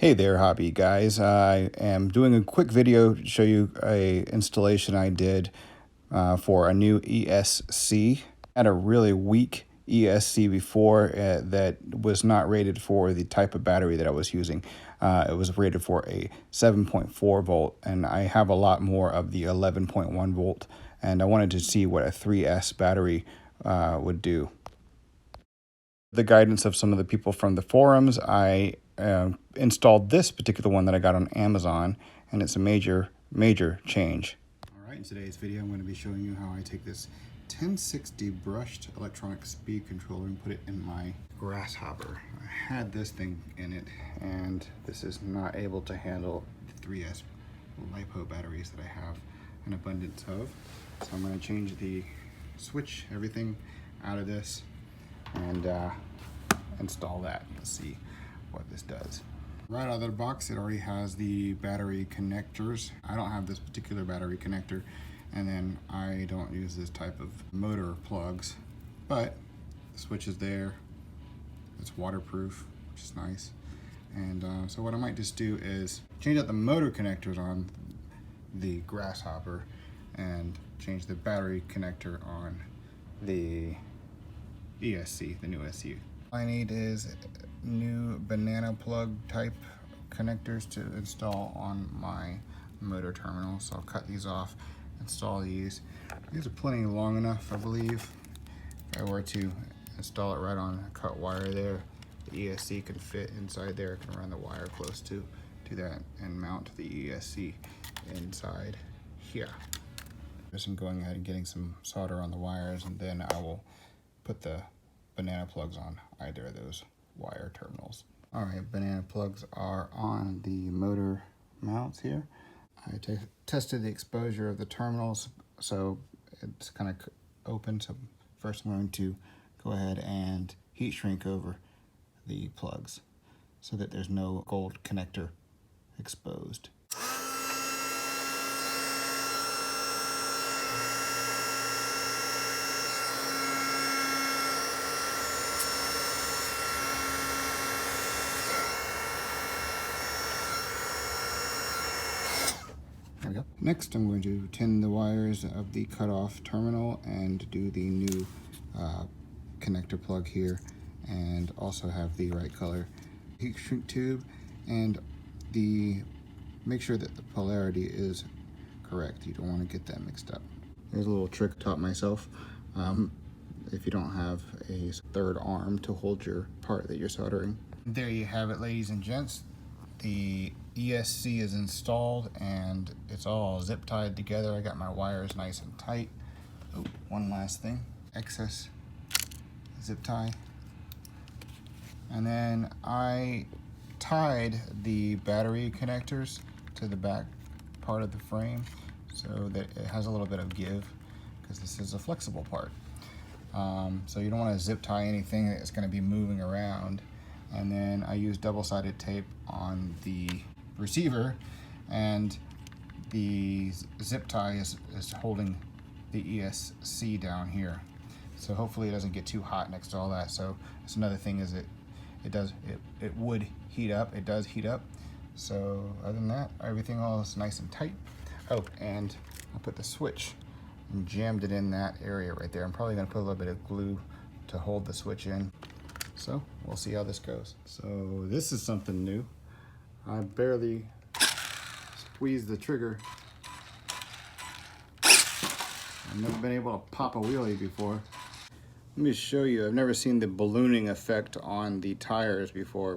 Hey there, hobby guys. I am doing a quick video to show you a installation I did for a new ESC. I had a really weak ESC before that was not rated for the type of battery that I was using. It was rated for a 7.4 volt, and I have a lot more of the 11.1 volt, and I wanted to see what a 3S battery would do. The guidance of some of the people from the forums, I installed this particular one that I got on Amazon, and it's a major change. All right, in today's video I'm going to be showing you how I take this 1060 brushed electronic speed controller and put it in my Grasshopper. I had this thing in it, and this is not able to handle the 3S LiPo batteries that I have an abundance of. So I'm going to change the switch, everything out of this, and install that. Let's see what this does. Right out of the box, it already has the battery connectors. I don't have this particular battery connector, and then I don't use this type of motor plugs, but the switch is there. It's waterproof, which is nice. And so what I might just do is change out the motor connectors on the Grasshopper and change the battery connector on the ESC, the new SC. All I need is new banana plug type connectors to install on my motor terminal. So I'll cut these off, install these. These are plenty long enough, I believe. If I were to install it right on a cut wire there, the ESC can fit inside there. I can run the wire close to that and mount the ESC inside here. Just I'm going ahead and getting some solder on the wires, and then I will put the banana plugs on either of those wire terminals. All right, banana plugs are on the motor mounts here. I tested the exposure of the terminals, so it's kind of open. So first I'm going to go ahead and heat shrink over the plugs so that there's no gold connector exposed. There we go. Next, I'm going to tin the wires of the cutoff terminal and do the new connector plug here, and also have the right color heat shrink tube, and make sure that the polarity is correct. You don't want to get that mixed up. Here's a little trick I taught myself. If you don't have a third arm to hold your part that you're soldering. There you have it, ladies and gents. The ESC is installed and it's all zip tied together. I got my wires nice and tight. Oh, one last thing, excess zip tie. And then I tied the battery connectors to the back part of the frame so that it has a little bit of give, because this is a flexible part. So you don't want to zip tie anything that's going to be moving around. And then I use double-sided tape on the receiver, and the zip tie is holding the ESC down here. So hopefully it doesn't get too hot next to all that. So that's another thing, is it would heat up. It does heat up. So other than that, everything all is nice and tight. Oh, and I put the switch and jammed it in that area right there. I'm probably gonna put a little bit of glue to hold the switch in. So we'll see how this goes. So this is something new. I barely squeezed the trigger. I've never been able to pop a wheelie before. Let me show you. I've never seen the ballooning effect on the tires before.